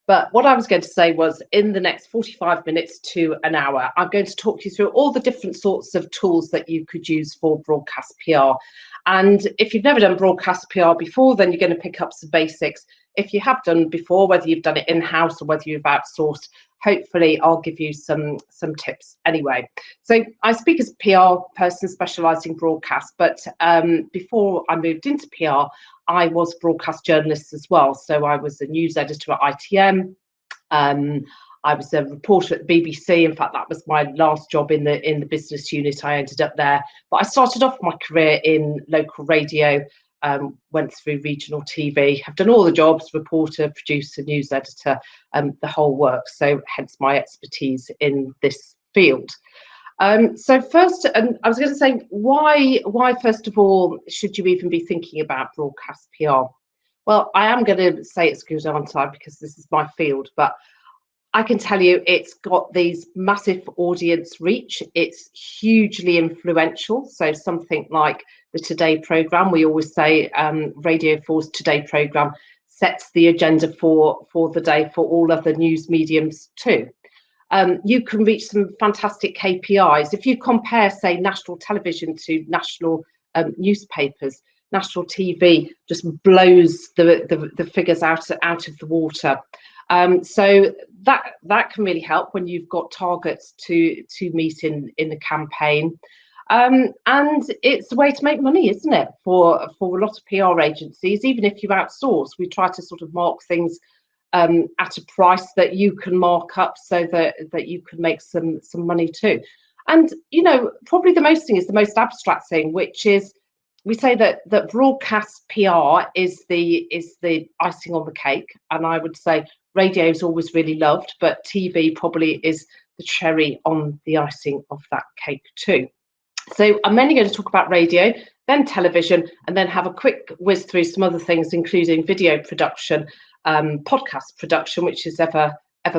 But what I was going to say was, in the next 45 minutes to an hour, I'm going to talk you through all the different sorts of tools that you could use for broadcast PR. And if you've never done broadcast PR before, then you're going to pick up some basics. If you have done before, whether you've done it in-house or whether you've outsourced, hopefully I'll give you some tips anyway. So I speak as a PR person specialising in broadcast, but before I moved into PR, I was a broadcast journalist as well. So I was a news editor at ITM. I was a reporter at the BBC. In fact, that was my last job in the business unit. I ended up there. But I started off my career in local radio, went through regional TV. I've done all the jobs: reporter, producer, news editor, the whole work. So hence my expertise in this field. So first, and I was going to say, why first of all should you even be thinking about broadcast PR? Well, I am going to say it's good, aren't I? Because this is my field, but I can tell you it's got these massive audience reach. It's hugely influential. So something like the Today programme, we always say Radio 4's Today programme sets the agenda for the day for all other news mediums too. You can reach some fantastic KPIs. If you compare, say, national television to national newspapers, national TV just blows the figures out of the water. So that can really help when you've got targets to meet in the campaign. And it's a way to make money, isn't it, for a lot of PR agencies? Even if you outsource, we try to sort of mark things at a price that you can mark up so that you can make some money too. And probably the most abstract thing, which is, we say that broadcast PR is the icing on the cake, and I would say radio is always really loved, but TV probably is the cherry on the icing of that cake too. So I'm mainly going to talk about radio, then television, and then have a quick whiz through some other things, including video production, podcast production, which is ever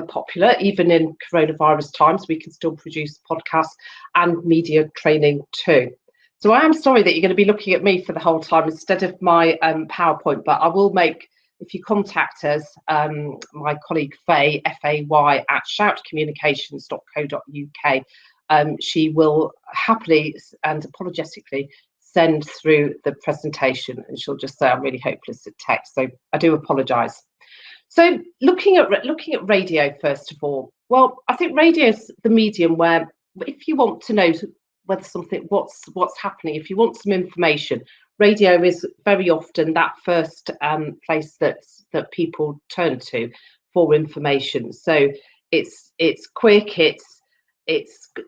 popular. Even in coronavirus times, we can still produce podcasts, and media training too. So I am sorry that you're going to be looking at me for the whole time instead of my PowerPoint, but I will make, if you contact us, my colleague Faye, Fay, at shoutcommunications.co.uk, she will happily and apologetically send through the presentation, and she'll just say I'm really hopeless at text, so I do apologise. So looking at radio first of all, well, I think radio is the medium where, if you want to know whether what's happening, if you want some information, radio is very often that first place that people turn to for information. So it's quick, it's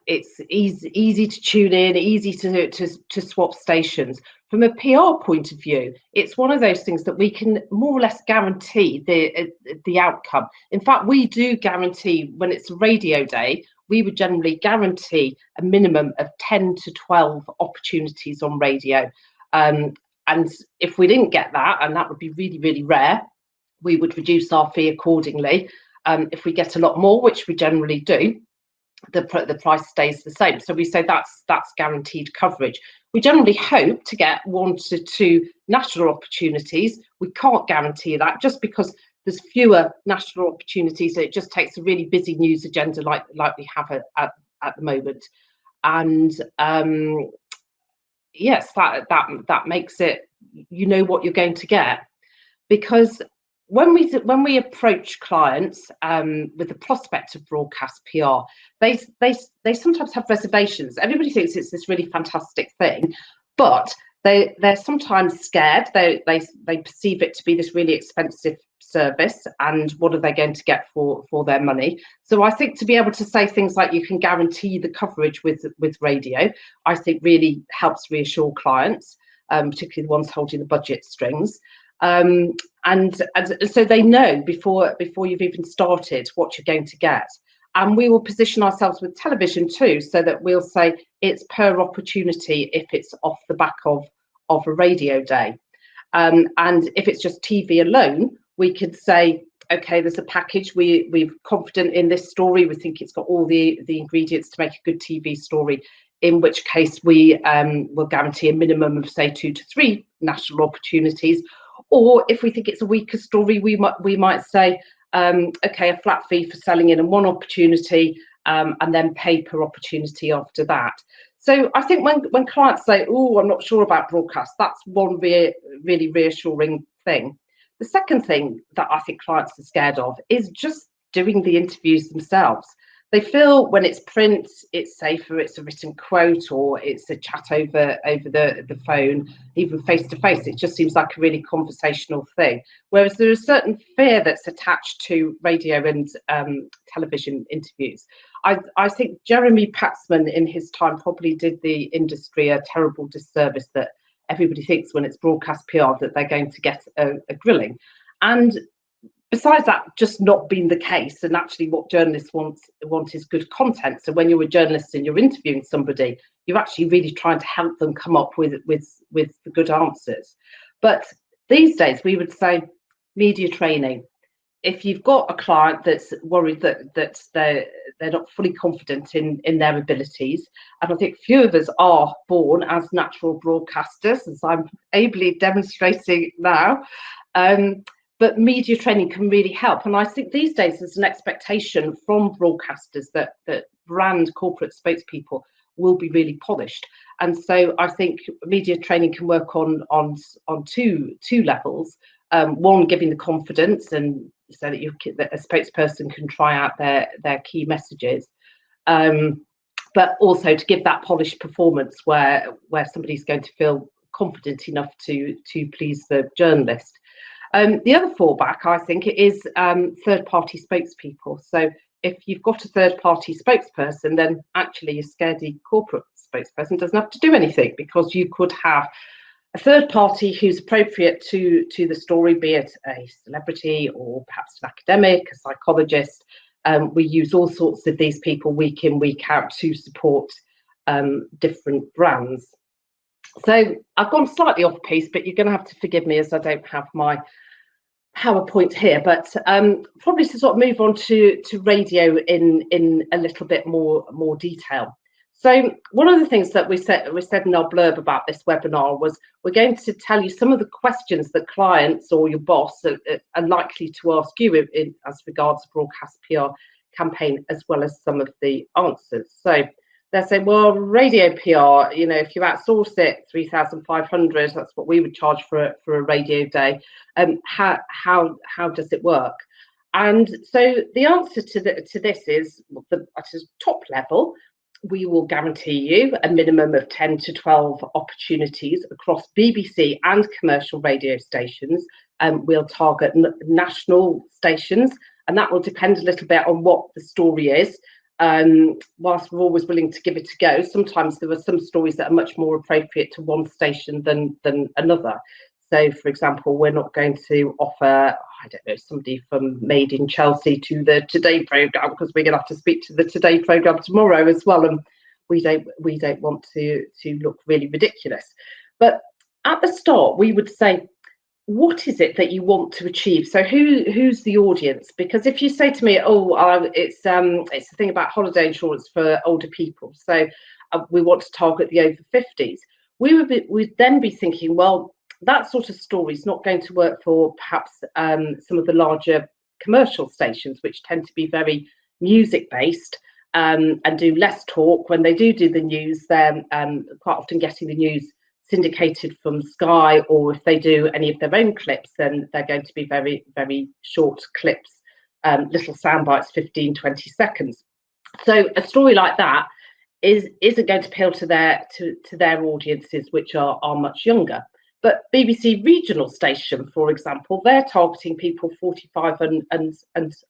easy to tune in, easy to swap stations. From a PR point of view, it's one of those things that we can more or less guarantee the outcome. In fact, we do guarantee, when it's radio day, we would generally guarantee a minimum of 10 to 12 opportunities on radio. And if we didn't get that, and that would be really, really rare, we would reduce our fee accordingly. If we get a lot more, which we generally do, the price stays the same. So we say that's guaranteed coverage. We generally hope to get 1 to 2 national opportunities. We can't guarantee that, just because there's fewer national opportunities. It just takes a really busy news agenda like we have at the moment. And yes, that makes it, you know what you're going to get. Because when we approach clients with the prospect of broadcast PR, they sometimes have reservations. Everybody thinks it's this really fantastic thing, but they're sometimes scared. They perceive it to be this really expensive service, and what are they going to get for their money? So I think to be able to say things like you can guarantee the coverage with radio, I think really helps reassure clients, particularly the ones holding the budget strings. And so they know before you've even started what you're going to get. And we will position ourselves with television too, so that we'll say it's per opportunity if it's off the back of a radio day. And if it's just TV alone, we could say, okay, there's a package, we're confident in this story, we think it's got all the ingredients to make a good TV story, in which case we will guarantee a minimum of, say, 2 to 3 national opportunities. Or if we think it's a weaker story, we might say, okay, a flat fee for selling in and one opportunity, and then pay per opportunity after that. So I think when clients say, oh, I'm not sure about broadcast, that's one really reassuring thing. The second thing that I think clients are scared of is just doing the interviews themselves. They feel when it's print, it's safer, it's a written quote, or it's a chat over the phone, even face to face. It just seems like a really conversational thing. Whereas there is a certain fear that's attached to radio and television interviews. I think Jeremy Paxman in his time probably did the industry a terrible disservice, that everybody thinks when it's broadcast PR that they're going to get a grilling. And besides that just not being the case, and actually what journalists want is good content. So when you're a journalist and you're interviewing somebody, you're actually really trying to help them come up with the good answers. But these days we would say media training. If you've got a client that's worried that they're not fully confident in their abilities, and I think few of us are born as natural broadcasters, as I'm ably demonstrating now, but media training can really help. And I think these days there's an expectation from broadcasters that brand corporate spokespeople will be really polished. And so I think media training can work on two levels. One, giving the confidence, and so that a spokesperson can try out their key messages, but also to give that polished performance where somebody's going to feel confident enough to please the journalist. The other fallback, I think, is third-party spokespeople. So if you've got a third-party spokesperson, then actually your scaredy corporate spokesperson doesn't have to do anything, because you could have a third party who's appropriate to the story, be it a celebrity or perhaps an academic, a psychologist. We use all sorts of these people week in, week out to support different brands. So I've gone slightly off piece, but you're going to have to forgive me as I don't have my PowerPoint here. But probably to sort of move on to radio in a little bit more detail. So one of the things that we said in our blurb about this webinar was we're going to tell you some of the questions that clients or your boss are likely to ask you as regards to broadcast PR campaign, as well as some of the answers. So they're saying, well, radio PR, you know, if you outsource it, 3,500, that's what we would charge for a radio day. How does it work? And so the answer to this is, at a top level, we will guarantee you a minimum of 10 to 12 opportunities across BBC and commercial radio stations. We'll target national stations, and that will depend a little bit on what the story is. Whilst we're always willing to give it a go, sometimes there are some stories that are much more appropriate to one station than another. So, for example, we're not going to offer, I don't know, somebody from Made in Chelsea to the Today programme, because we're going to have to speak to the Today programme tomorrow as well, and we don't want to look really ridiculous. But at the start, we would say, what is it that you want to achieve? So who's the audience? Because if you say to me, it's a thing about holiday insurance for older people, so we want to target the over 50s, we'd then be thinking, well, that sort of story is not going to work for perhaps some of the larger commercial stations, which tend to be very music based and do less talk. When they do the news, they're quite often getting the news syndicated from Sky, or if they do any of their own clips, then they're going to be very, very short clips, little sound bites, 15, 20 seconds. So a story like that isn't going to appeal to their audiences, which are much younger. But BBC regional station, for example, they're targeting people 45 and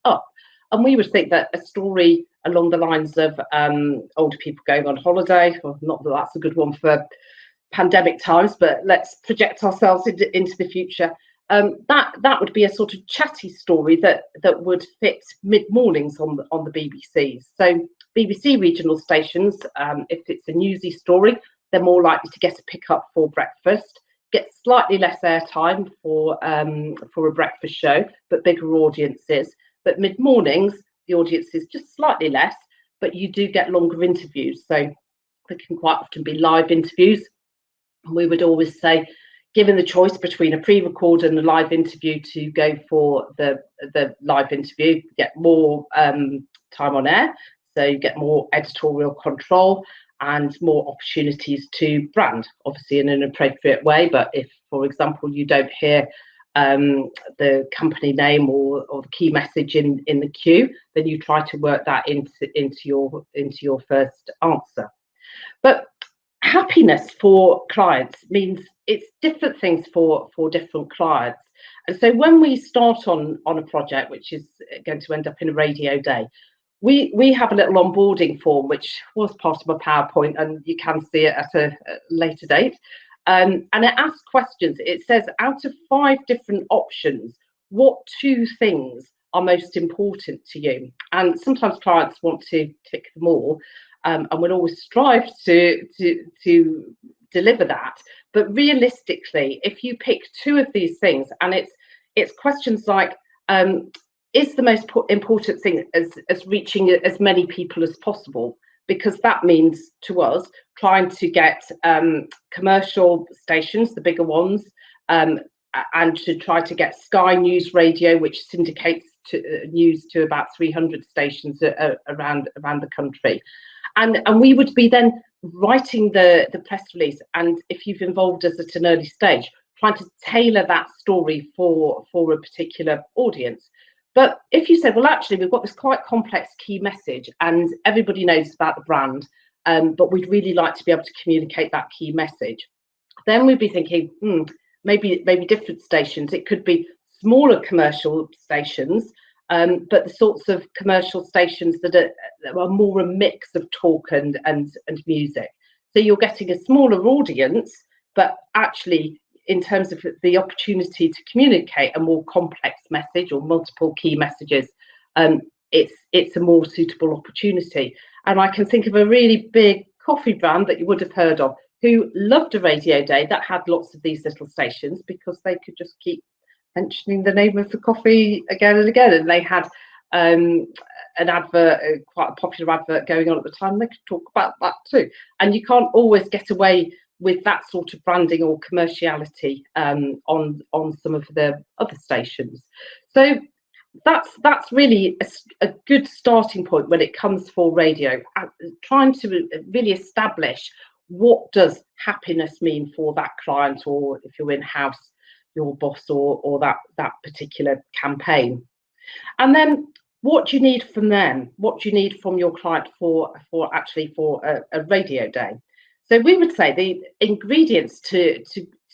up. And we would think that a story along the lines of older people going on holiday, well, not that that's a good one for pandemic times, but let's project ourselves into the future. That would be a sort of chatty story that would fit mid-mornings on the BBC. So BBC regional stations, if it's a newsy story, they're more likely to get a pickup for breakfast, get slightly less airtime for a breakfast show, but bigger audiences. But mid-mornings, the audience is just slightly less, but you do get longer interviews. So they can quite often be live interviews. And we would always say, given the choice between a pre-record and a live interview, to go for the live interview, you get more time on air, so you get more editorial control and more opportunities to brand, obviously in an appropriate way. But if, for example, you don't hear the company name or the key message in the cue, then you try to work that into your first answer. But happiness for clients means it's different things for different clients. And so when we start on a project which is going to end up in a radio day, we have a little onboarding form which was part of my PowerPoint, and you can see it at a later date. And it asks questions. It says, out of 5 different options, what 2 things are most important to you? And sometimes clients want to tick them all, and we'll always strive to deliver that. But realistically, if you pick 2 of these things, and it's questions like, is the most important thing as reaching as many people as possible? Because that means to us trying to get commercial stations, the bigger ones, and to try to get Sky News Radio, which syndicates news to about 300 stations around the country. And we would be then writing the press release, and if you've involved us at an early stage, trying to tailor that story for a particular audience. But if you said, well, actually, we've got this quite complex key message and everybody knows about the brand, but we'd really like to be able to communicate that key message, then we'd be thinking, maybe different stations. It could be smaller commercial stations, but the sorts of commercial stations that are more a mix of talk and music. So you're getting a smaller audience, but actually, in terms of the opportunity to communicate a more complex message or multiple key messages, it's a more suitable opportunity. And I can think of a really big coffee brand that you would have heard of, who loved a radio day that had lots of these little stations, because they could just keep mentioning the name of the coffee again and again. And they had an advert, quite a popular advert going on at the time. They could talk about that too. And you can't always get away with that sort of branding or commerciality on some of the other stations. So that's really a good starting point when it comes for radio, trying to really establish what does happiness mean for that client, or if you're in-house, your boss, or that particular campaign. And then what do you need from them? What do you need from your client for a radio day? So we would say the ingredients to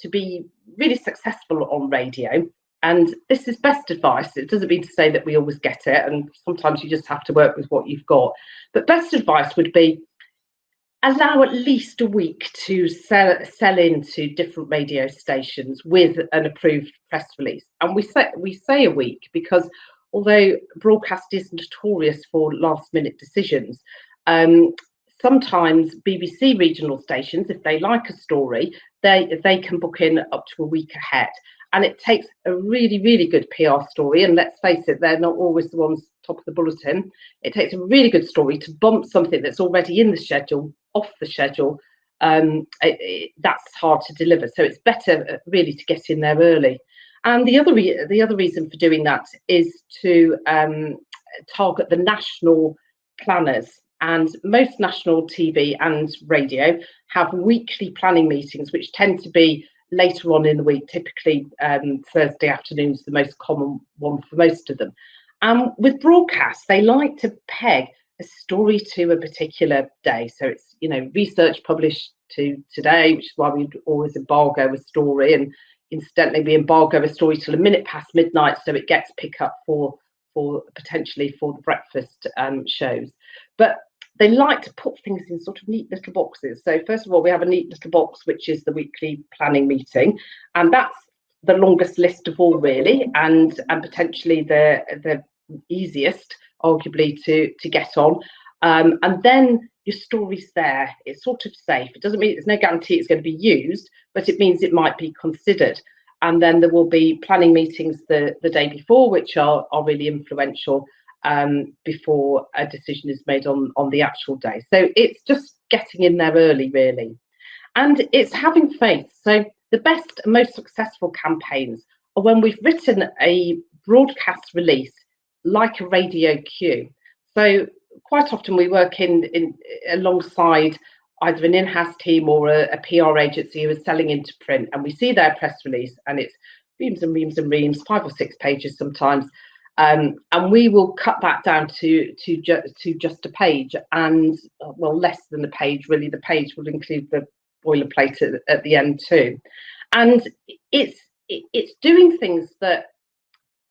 be really successful on radio, and this is best advice. It doesn't mean to say that we always get it, and sometimes you just have to work with what you've got. But best advice would be allow at least a week to sell into different radio stations with an approved press release. And we say a week because although broadcast is notorious for last-minute decisions, sometimes BBC regional stations, if they like a story, they can book in up to a week ahead. And it takes a really, really good PR story, and let's face it, they're not always the ones top of the bulletin. It takes a really good story to bump something that's already in the schedule off the schedule. That's hard to deliver. So it's better really to get in there early. And the other reason for doing that is to target the national planners. And most national TV and radio have weekly planning meetings, which tend to be later on in the week, typically Thursday afternoon is the most common one for most of them. With broadcast, they like to peg a story to a particular day. So it's, research published to today, which is why we always embargo a story, and incidentally we embargo a story till a minute past midnight, so it gets picked up for potentially for the breakfast shows. But they like to put things in sort of neat little boxes. So first of all, we have a neat little box, which is the weekly planning meeting, and that's the longest list of all, really, and potentially the easiest, arguably, to get on. And then your story's there. It's sort of safe. It doesn't mean there's no guarantee it's going to be used, but it means it might be considered. And then there will be planning meetings the day before, which are really influential, before a decision is made on the actual day. So it's just getting in there early, really. And it's having faith. So the best and most successful campaigns are when we've written a broadcast release like a radio cue. So quite often we work in alongside either an in-house team or a PR agency who is selling into print, and we see their press release and it's reams and reams and reams, 5 or 6 pages sometimes, and we will cut that down to just a page, and well, less than a page really. The page will include the boilerplate at the end too, and it's doing things that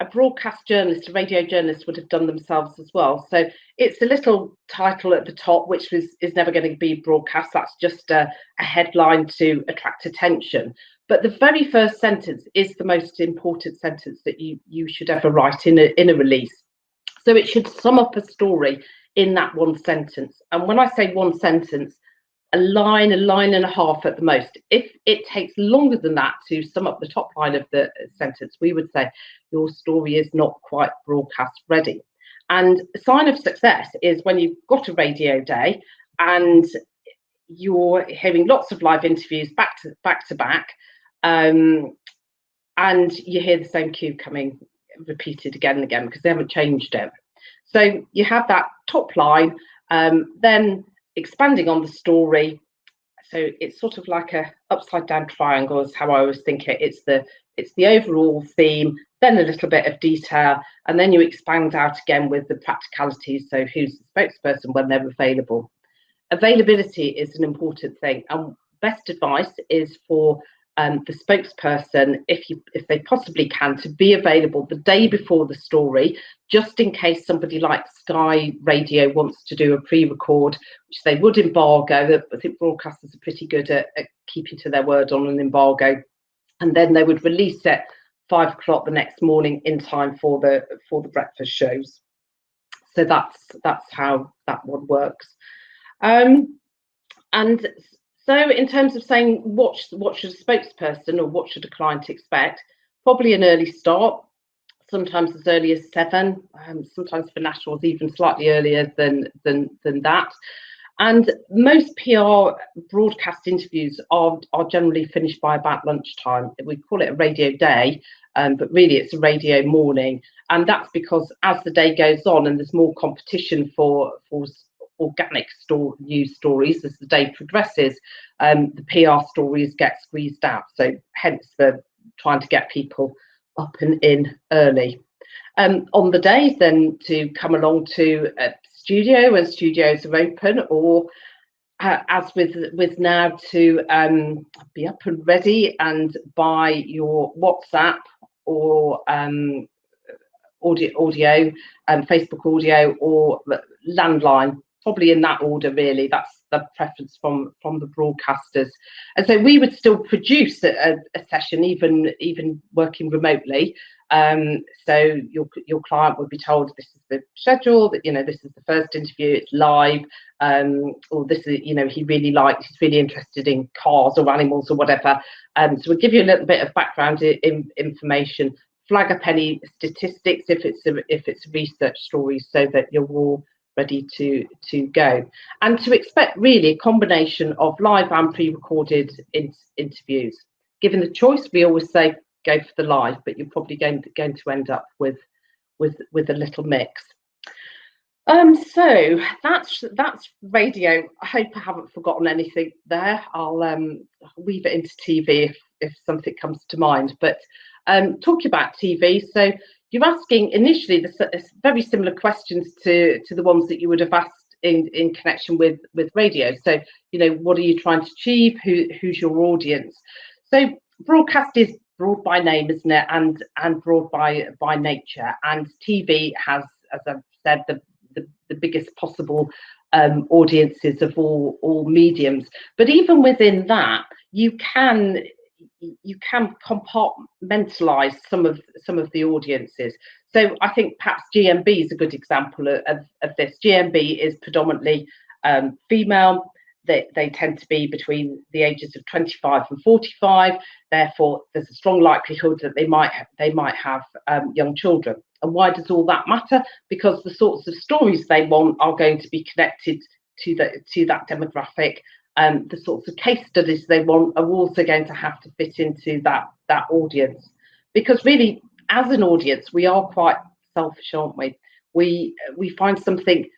a broadcast journalist, a radio journalist would have done themselves as well. So it's a little title at the top, which is never going to be broadcast. That's just a headline to attract attention. But the very first sentence is the most important sentence that you should ever write in a release. So it should sum up a story in that one sentence. And when I say one sentence, a line and a half at the most. If it takes longer than that to sum up the top line of the sentence, we would say your story is not quite broadcast ready. And a sign of success is when you've got a radio day and you're hearing lots of live interviews back to back, and you hear the same cue coming repeated again and again because they haven't changed it. So you have that top line, then expanding on the story. So it's sort of like a upside down triangle is how I always think it. It's the overall theme, then a little bit of detail, and then you expand out again with the practicalities. So who's the spokesperson when they're available. Availability is an important thing, and best advice is for the spokesperson, if they possibly can, to be available the day before the story, just in case somebody like Sky Radio wants to do a pre-record, which they would embargo. I think broadcasters are pretty good at keeping to their word on an embargo, and then they would release it 5 o'clock the next morning in time for the breakfast shows. So that's how that one works. And so in terms of saying what should a spokesperson or what should a client expect, probably an early start, sometimes as early as 7, sometimes for nationals even slightly earlier than that. And most PR broadcast interviews are generally finished by about lunchtime. We call it a radio day, but really it's a radio morning. And that's because as the day goes on and there's more competition for organic news stories as the day progresses, the PR stories get squeezed out. So hence the trying to get people up and in early. On the day then to come along to a studio when studios are open, or as with now to be up and ready and buy your WhatsApp or audio Facebook audio or landline, probably in that order really. That's the preference from the broadcasters. And so we would still produce a session even working remotely. So your client would be told this is the schedule, that this is the first interview, it's live, or this is he's really interested in cars or animals or whatever. So we'll give you a little bit of background information, flag up any statistics if it's a research story, so that you're all ready to go. And to expect really a combination of live and pre-recorded interviews. Given the choice, we always say go for the live, but you're probably going to end up with a little mix. So that's radio. I hope I haven't forgotten anything there. I'll weave it into TV if something comes to mind. But talking about TV, so you're asking initially the very similar questions to the ones that you would have asked in connection with radio. So what are you trying to achieve? Who's your audience? So broadcast is broad by name, isn't it, and broad by nature. And TV has, as I've said, the biggest possible audiences of all mediums. But even within that, you can compartmentalize some of the audiences. So I think perhaps GMB is a good example of this. GMB is predominantly female. They tend to be between the ages of 25 and 45. Therefore, there's a strong likelihood that they might have young children. And why does all that matter? Because the sorts of stories they want are going to be connected to that demographic, The sorts of case studies they want are also going to have to fit into that audience, because really, as an audience, we are quite selfish, aren't we? We find something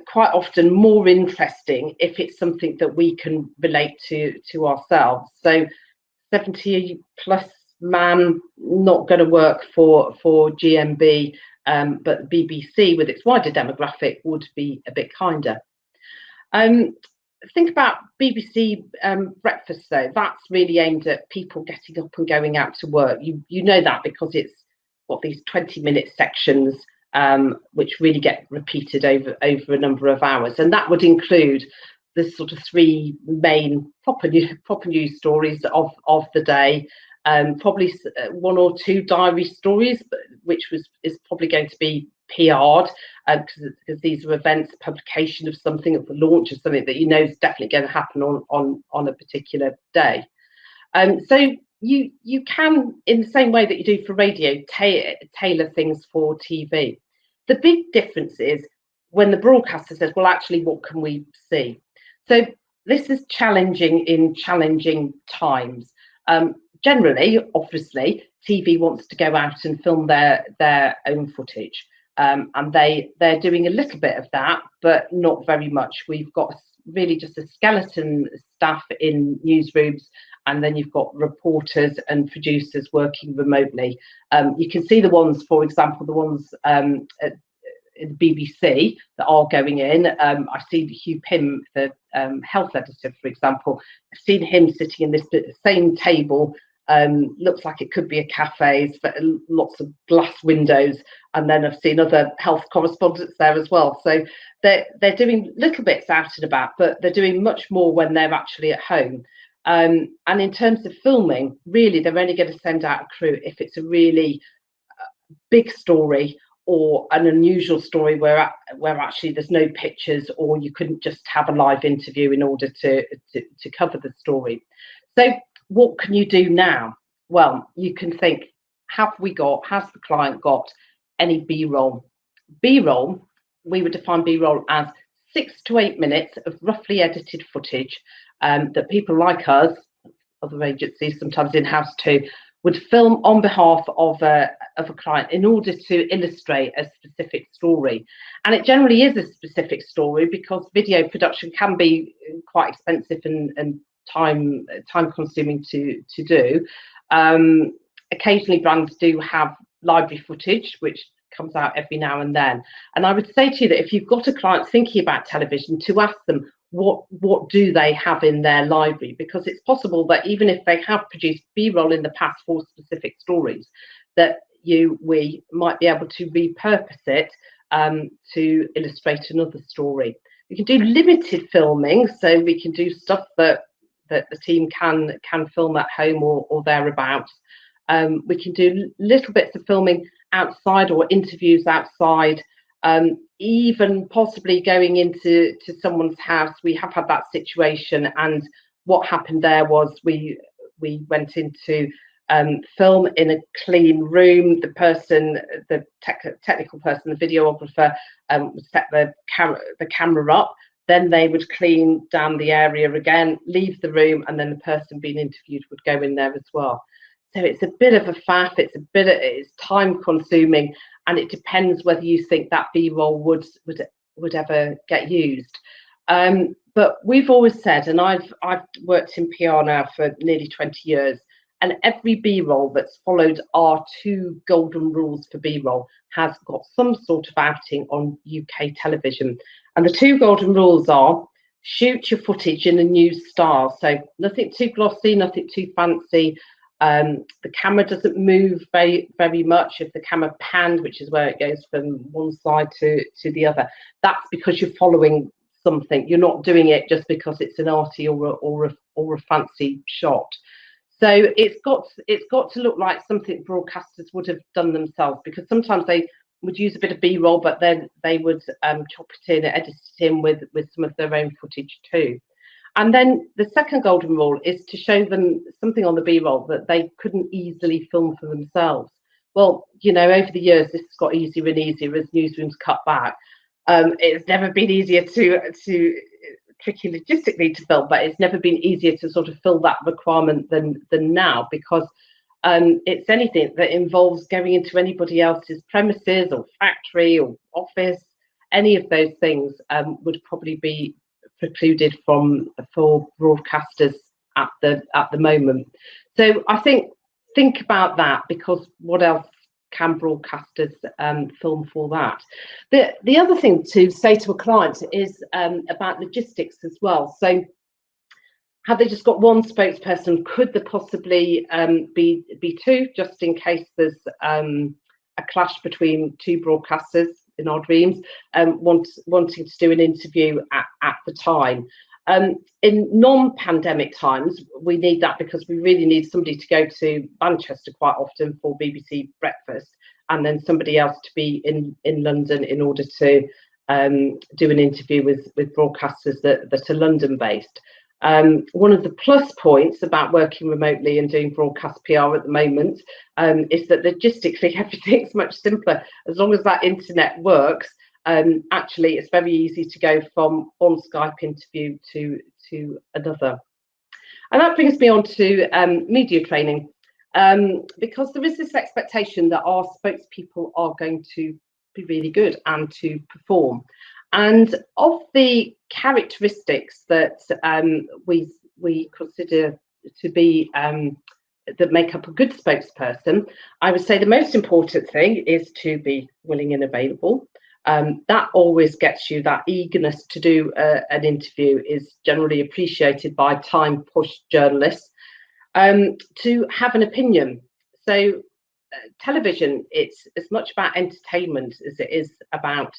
quite often more interesting if it's something that we can relate to ourselves. So 70 plus man, not going to work for GMB, but BBC with its wider demographic would be a bit kinder. Think about BBC breakfast though. That's really aimed at people getting up and going out to work. You know that because it's got these 20-minute sections which really get repeated over a number of hours, and that would include the sort of three main proper news stories of the day, probably one or two diary stories, which is probably going to be PR'd, because these are events, publication of something, of the launch of something that you know is definitely going to happen on a particular day. So you can, in the same way that you do for radio, tailor things for TV. The big difference is when the broadcaster says, well, actually, what can we see? So this is challenging in challenging times. Generally, obviously, TV wants to go out and film their own footage. And they're doing a little bit of that, but not very much. We've got really just a skeleton staff in newsrooms, and then you've got reporters and producers working remotely. You can see the ones, for example, the ones at the BBC that are going in. I've seen Hugh Pym, the health editor, for example. I've seen him sitting in this same table. Looks like it could be a cafe, but lots of glass windows, and then I've seen other health correspondents there as well. So they're doing little bits out and about, but they're doing much more when they're actually at home. And in terms of filming, really, they're only going to send out a crew if it's a really big story or an unusual story where actually there's no pictures, or you couldn't just have a live interview in order to cover the story. So what can you do now? Well, you can think, has the client got any B-roll? B-roll, we would define B-roll as 6 to 8 minutes of roughly edited footage that people like us, other agencies, sometimes in-house too, would film on behalf of a client in order to illustrate a specific story. And it generally is a specific story because video production can be quite expensive and time consuming to do. Occasionally brands do have library footage which comes out every now and then, and I would say to you that if you've got a client thinking about television, to ask them what do they have in their library, because it's possible that even if they have produced B-roll in the past for specific stories, that we might be able to repurpose it to illustrate another story. We can do limited filming, so we can do stuff that the team can film at home or thereabouts. We can do little bits of filming outside or interviews outside, even possibly going into someone's house. We have had that situation, and what happened there was we went into film in a clean room. The person, the technical person, the videographer, would set the camera up. Then they would clean down the area again, leave the room, and then the person being interviewed would go in there as well. So it's a bit of a faff. It's time consuming, and it depends whether you think that B-roll would ever get used. But we've always said, and I've worked in PR now for nearly 20 years, and every B-roll that's followed our 2 golden rules for B-roll has got some sort of outing on UK television. And the 2 golden rules are: shoot your footage in a new style, so nothing too glossy, nothing too fancy. The camera doesn't move very much. If the camera panned, which is where it goes from one side to the other, that's because you're following something. You're not doing it just because it's an arty or a fancy shot. So it's got to look like something broadcasters would have done themselves, because sometimes they would use a bit of B-roll, but then they would chop it in, edit it in with some of their own footage too. And then the second golden rule is to show them something on the B-roll that they couldn't easily film for themselves. Well, over the years, this has got easier and easier as newsrooms cut back. It's never been easier to tricky logistically to fill, but it's never been easier to sort of fill that requirement than now, because it's anything that involves going into anybody else's premises or factory or office. Any of those things would probably be precluded for broadcasters at the moment. So I think about that, because what else can broadcasters film for that? The other thing to say to a client is about logistics as well. So have they just got one spokesperson? Could there possibly be two, just in case there's a clash between two broadcasters in our dreams, wanting to do an interview at the time? In non-pandemic times, we need that, because we really need somebody to go to Manchester quite often for BBC Breakfast, and then somebody else to be in London in order to do an interview with broadcasters that are London-based. One of the plus points about working remotely and doing broadcast PR at the moment is that logistically everything's much simpler. As long as that internet works, actually it's very easy to go from one Skype interview to another. And that brings me on to media training, because there is this expectation that our spokespeople are going to be really good and to perform. And of the characteristics that we consider to be that make up a good spokesperson, I would say the most important thing is to be willing and available. That always gets you that eagerness to do an interview, is generally appreciated by time-pushed journalists. To have an opinion. So television, it's as much about entertainment as it is about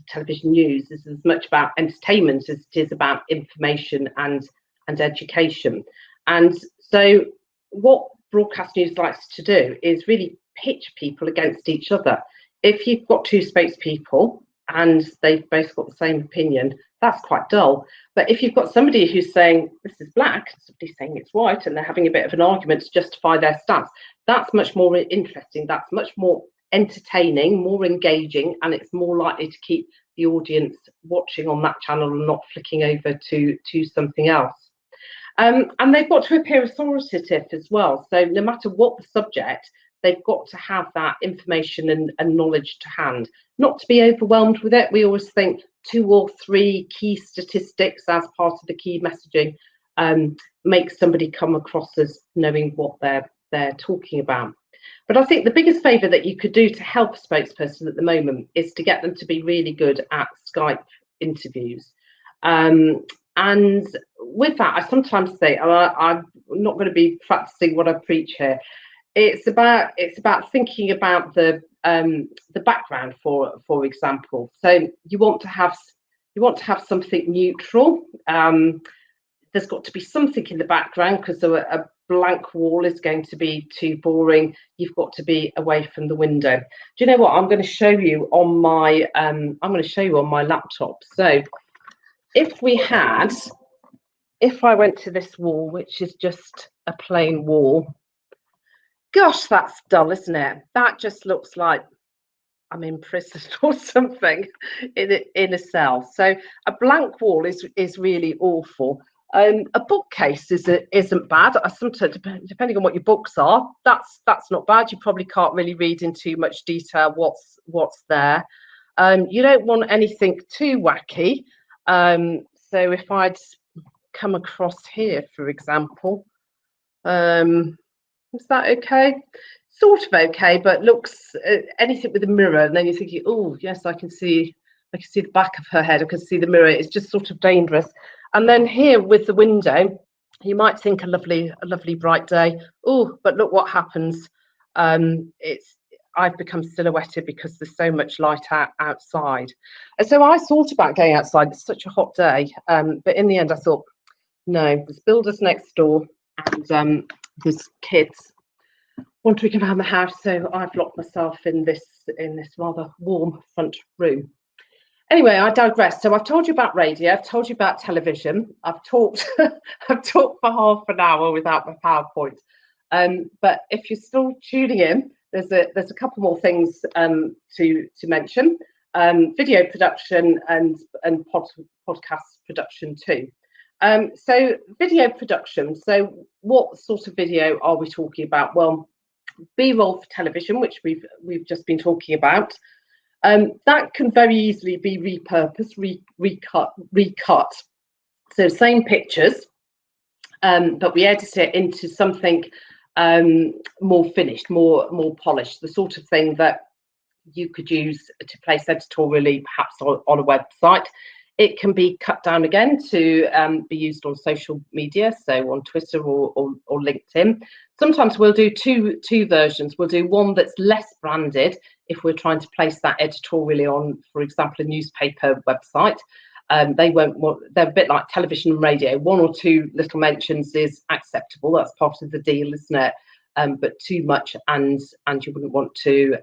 television news. Is as much about entertainment as it is about information and education. And so what broadcast news likes to do is really pitch people against each other. If you've got two spokespeople and they've both got the same opinion, that's quite dull. But if you've got somebody who's saying this is black, somebody saying it's white, and they're having a bit of an argument to justify their stance, that's much more interesting. That's much more entertaining, more engaging, and it's more likely to keep the audience watching on that channel and not flicking over to something else. And they've got to appear authoritative as well. So no matter what the subject, they've got to have that information and knowledge to hand, not to be overwhelmed with it. We always think 2 or 3 key statistics as part of the key messaging makes somebody come across as knowing what they're talking about. But I think the biggest favour that you could do to help a spokesperson at the moment is to get them to be really good at Skype interviews. And with that, I sometimes say, I'm not going to be practicing what I preach here. It's about thinking about the background, for example. So you want to have something neutral. There's got to be something in the background, because a blank wall is going to be too boring. You've got to be away from the window. Do you know what? I'm going to show you on my laptop. So if I went to this wall, which is just a plain wall. Gosh, that's dull, isn't it? That just looks like I'm in prison or something in a cell. So a blank wall is really awful. A bookcase isn't bad. Sometimes, depending on what your books are, that's not bad. You probably can't really read in too much detail what's there. You don't want anything too wacky. So if I'd come across here, for example, is that okay? Sort of okay, but looks anything with a mirror, and then you're thinking, oh yes, I can see the back of her head. I can see the mirror. It's just sort of dangerous. And then here with the window, you might think a lovely bright day. Oh, but look what happens. I've become silhouetted because there's so much light outside. And so I thought about going outside. It's such a hot day, but in the end, I thought, no, there's builders next door, and there's kids want to come around the house, so I've locked myself in this rather warm front room. Anyway, I digress. So I've told you about radio, I've told you about television, I've talked for half an hour without my PowerPoint. But if you're still tuning in, there's a couple more things to mention. Video production and podcast production too. So video production. So what sort of video are we talking about? Well, B-roll for television, which we've just been talking about. That can very easily be repurposed, recut. So same pictures, but we edit it into something more finished, more polished, the sort of thing that you could use to place editorially, perhaps on a website. It can be cut down again to be used on social media, so on Twitter or LinkedIn. Sometimes we'll do two versions. We'll do one that's less branded if we're trying to place that editorially on, for example, a newspaper website. They won't want, they're a bit like television and radio. One or two little mentions is acceptable. That's part of the deal, isn't it? But too much and you wouldn't want to,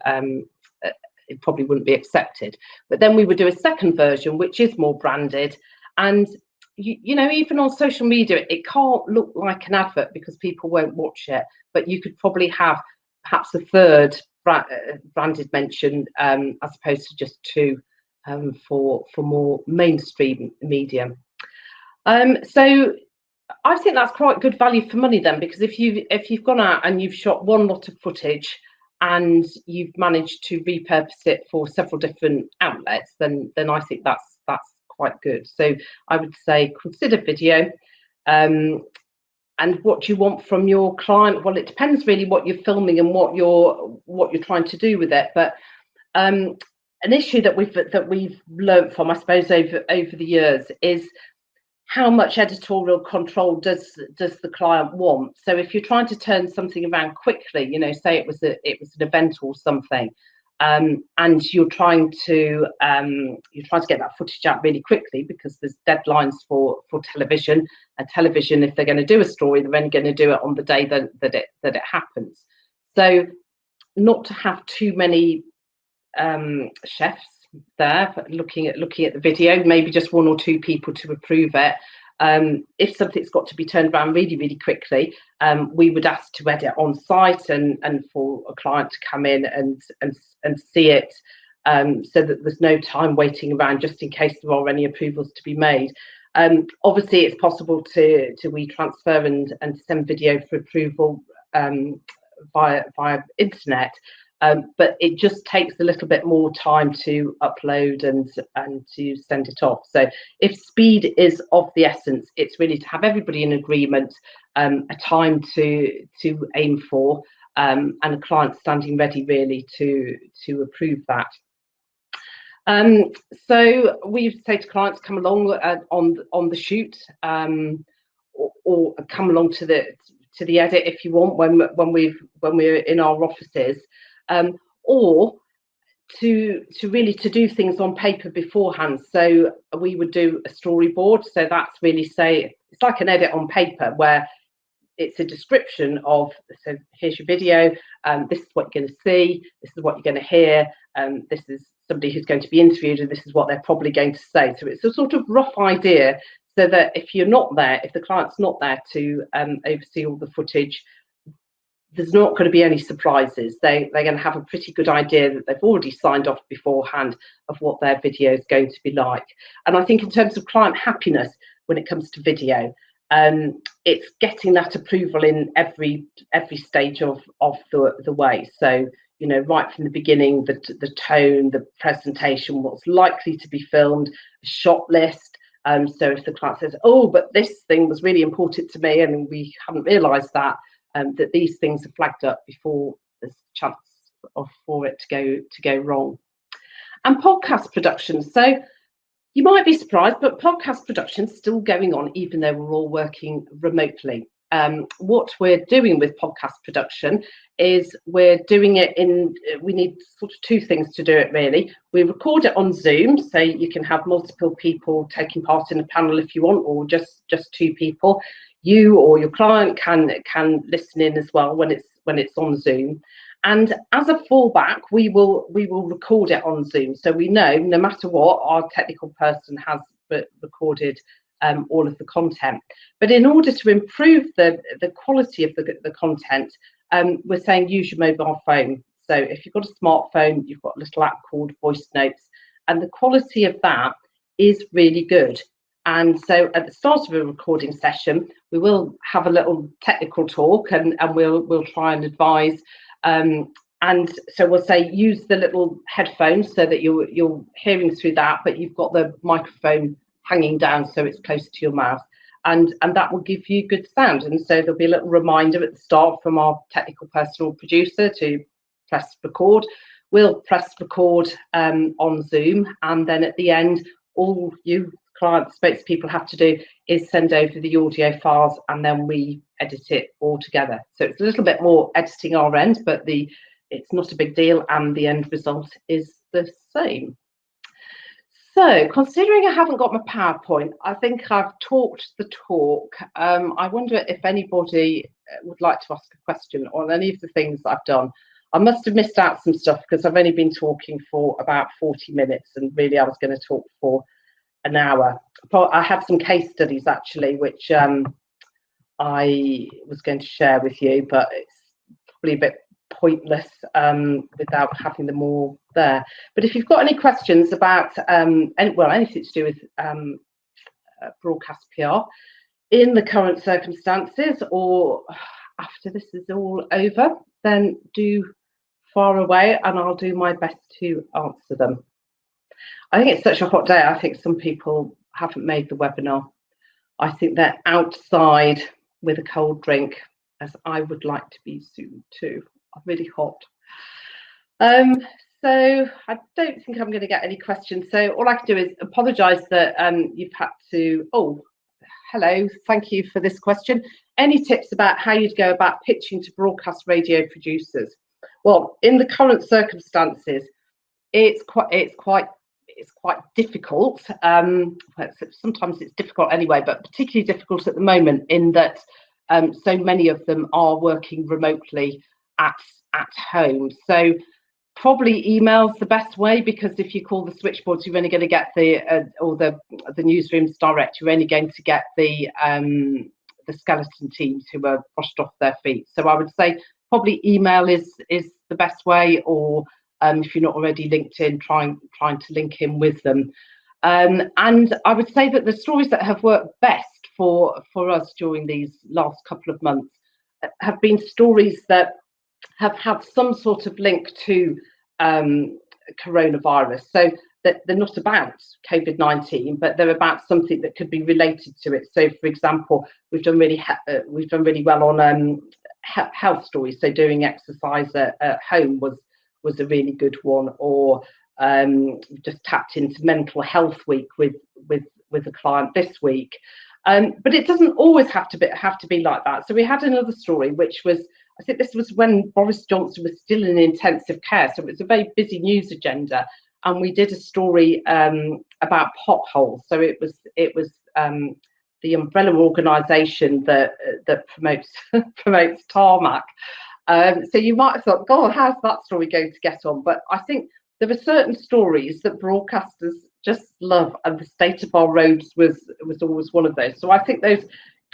it probably wouldn't be accepted. But then we would do a second version, which is more branded. And, you know, even on social media, it can't look like an advert because people won't watch it. But you could probably have perhaps a third branded mention as opposed to just two for more mainstream media. So I think that's quite good value for money then, because if you've gone out and you've shot one lot of footage and you've managed to repurpose it for several different outlets, then I think that's quite good. So I would say consider video. And what do you want from your client? Well, it depends really what you're filming and what you're trying to do with it. But an issue that we've learned from, I suppose, over the years is how much editorial control does the client want? So if you're trying to turn something around quickly, you know, say it was an event or something, and you're trying to get that footage out really quickly because there's deadlines for television. And television, if they're going to do a story, they're only going to do it on the day that it happens. So not to have too many chefs there looking at the video, maybe just one or two people to approve it. If something's got to be turned around really, really quickly, we would ask to edit on site and for a client to come in and see it, so that there's no time waiting around just in case there are any approvals to be made. Obviously, it's possible to WeTransfer and send video for approval via internet. But it just takes a little bit more time to upload and to send it off. So if speed is of the essence, it's really to have everybody in agreement, a time to aim for, and a client standing ready really to approve that. So we say to clients, come along on the shoot, or come along to the edit if you want when we're in our offices. Or to really do things on paper beforehand. So we would do a storyboard. So that's really, say, it's like an edit on paper where it's a description of, so here's your video, this is what you're going to see, this is what you're going to hear, this is somebody who's going to be interviewed, and this is what they're probably going to say. So it's a sort of rough idea, so that if you're not there, if the client's not there to oversee all the footage, there's not going to be any surprises. They're going to have a pretty good idea that they've already signed off beforehand of what their video is going to be like. And I think in terms of client happiness, when it comes to video, it's getting that approval in every stage of the way. So, you know, right from the beginning, the tone, the presentation, what's likely to be filmed, a shot list. So if the client says, oh, but this thing was really important to me and we haven't realised that, that these things are flagged up before there's a chance for it to go wrong. And podcast production. So you might be surprised, but podcast production is still going on even though we're all working remotely. What we're doing with podcast production is we're doing it we need sort of two things to do it really. We record it on Zoom, so you can have multiple people taking part in a panel if you want, or just two people. You or your client can listen in as well when it's on Zoom. And as a fallback, we will record it on Zoom, so we know no matter what, our technical person has recorded all of the content. But in order to improve the quality of the content, we're saying use your mobile phone. So if you've got a smartphone, you've got a little app called Voice Notes, and the quality of that is really good. And so at the start of a recording session, we will have a little technical talk, and we'll try and advise. And so we'll say use the little headphones so that you're hearing through that, but you've got the microphone hanging down so it's close to your mouth, and that will give you good sound. And so there'll be a little reminder at the start from our technical personal producer to press record. We'll press record on Zoom, and then at the end, all you client spokespeople have to do is send over the audio files, and then we edit it all together. So it's a little bit more editing our end, but it's not a big deal, and the end result is the same. So, considering I haven't got my PowerPoint, I think I've talked the talk. I wonder if anybody would like to ask a question on any of the things I've done. I must have missed out some stuff because I've only been talking for about 40 minutes, and really I was going to talk for an hour. I have some case studies actually, which I was going to share with you, but it's probably a bit pointless without having them all there. But if you've got any questions about anything to do with broadcast PR in the current circumstances, or after this is all over, then do fire away and I'll do my best to answer them. I think it's such a hot day. I think some people haven't made the webinar. I think they're outside with a cold drink, as I would like to be soon too. I'm really hot. So I don't think I'm going to get any questions. So all I can do is apologise that you've had to. Oh, hello. Thank you for this question. Any tips about how you'd go about pitching to broadcast radio producers? Well, in the current circumstances, it's quite difficult. Sometimes it's difficult anyway, but particularly difficult at the moment in that so many of them are working remotely at home. So probably email's the best way, because if you call the switchboards, you're only going to get the newsrooms direct. You're only going to get the skeleton teams who are brushed off their feet. So I would say probably email is the best way, or if you're not already linked in, trying to link in with them. And I would say that the stories that have worked best for us during these last couple of months have been stories that have had some sort of link to coronavirus. So that they're not about COVID-19, but they're about something that could be related to it. So, for example, we've done really well on health stories. So doing exercise at home was a really good one, or just tapped into Mental Health Week with a client this week. But it doesn't always have to be like that. So we had another story, which was, I think this was when Boris Johnson was still in intensive care. So it was a very busy news agenda, and we did a story about potholes. So it was the umbrella organisation that promotes tarmac. So you might have thought, God, how's that story going to get on? But I think there are certain stories that broadcasters just love, and the state of our roads was always one of those. So I think those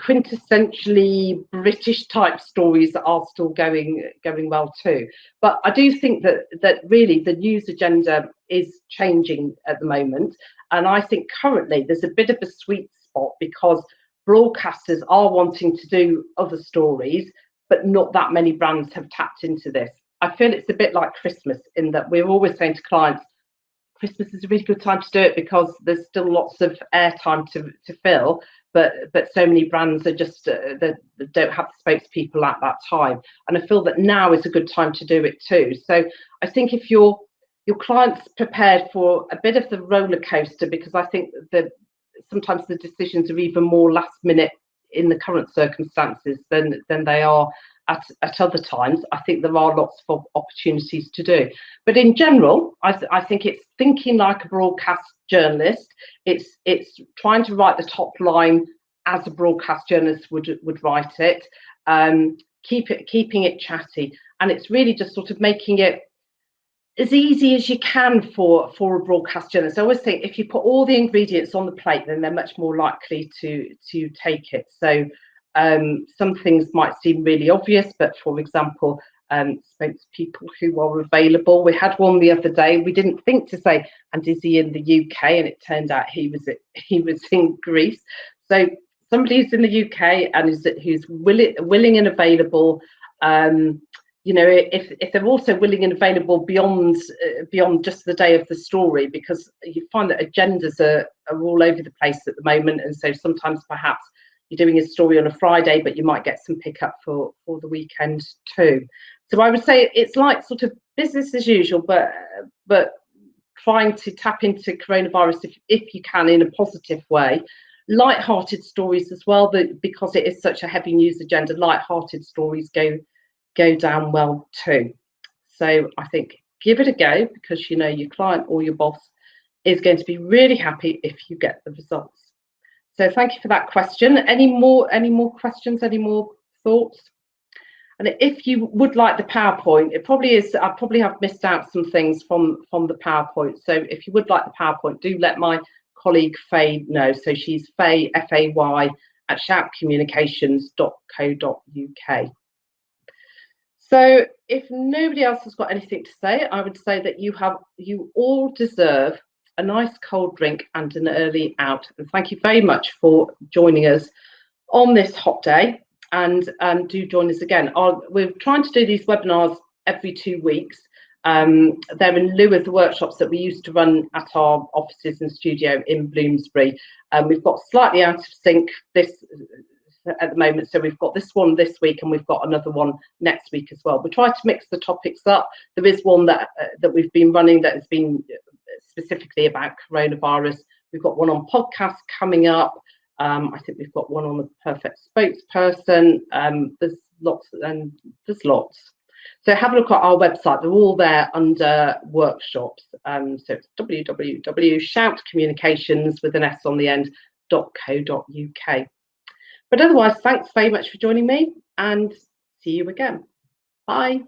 quintessentially British type stories are still going well too. But I do think that really the news agenda is changing at the moment, and I think currently there's a bit of a sweet spot, because broadcasters are wanting to do other stories, but not that many brands have tapped into this. I feel it's a bit like Christmas, in that we're always saying to clients, Christmas is a really good time to do it because there's still lots of airtime to fill, but so many brands are just that don't have the spokespeople at that time. And I feel that now is a good time to do it too. So I think if your client's prepared for a bit of the roller coaster, because I think that sometimes the decisions are even more last minute in the current circumstances than they are at other times. I think there are lots of opportunities to do. But in general, I think it's thinking like a broadcast journalist. It's trying to write the top line as a broadcast journalist would write it. Keeping it chatty, and it's really just sort of making it as easy as you can for a broadcast journalist. I always think if you put all the ingredients on the plate, then they're much more likely to take it. So some things might seem really obvious, but for example, spokespeople who are available. We had one the other day. We didn't think to say, and is he in the UK? And it turned out he was in Greece. So somebody who's in the UK and who's willing and available. You know, if they're also willing and available beyond just the day of the story, because you find that agendas are all over the place at the moment, and so sometimes perhaps you're doing a story on a Friday, but you might get some pickup for the weekend too. So I would say it's like sort of business as usual, but trying to tap into coronavirus if you can in a positive way. Light-hearted stories as well, because it is such a heavy news agenda. Light-hearted stories go down well too. So I think give it a go, because you know your client or your boss is going to be really happy if you get the results. So thank you for that question. Any more questions, any more thoughts? And if you would like the PowerPoint, it probably is, I probably have missed out some things from the PowerPoint. So if you would like the PowerPoint, do let my colleague Faye know. So she's Faye, F-A-Y, at shoutcommunications.co.uk. So if nobody else has got anything to say, I would say that you all deserve a nice cold drink and an early out. And thank you very much for joining us on this hot day. And do join us again. We're trying to do these webinars every 2 weeks. They're in lieu of the workshops that we used to run at our offices and studio in Bloomsbury. We've got slightly out of sync this at the moment, so we've got this one this week and we've got another one next week as well. We try to mix the topics up. There is one that we've been running that has been specifically about coronavirus. We've got one on podcast coming up. I think we've got one on the perfect spokesperson. There's lots. So have a look at our website. They're all there under workshops. So it's www.shoutcommunications with an S on the end .co.uk. But otherwise, thanks very much for joining me, and see you again. Bye.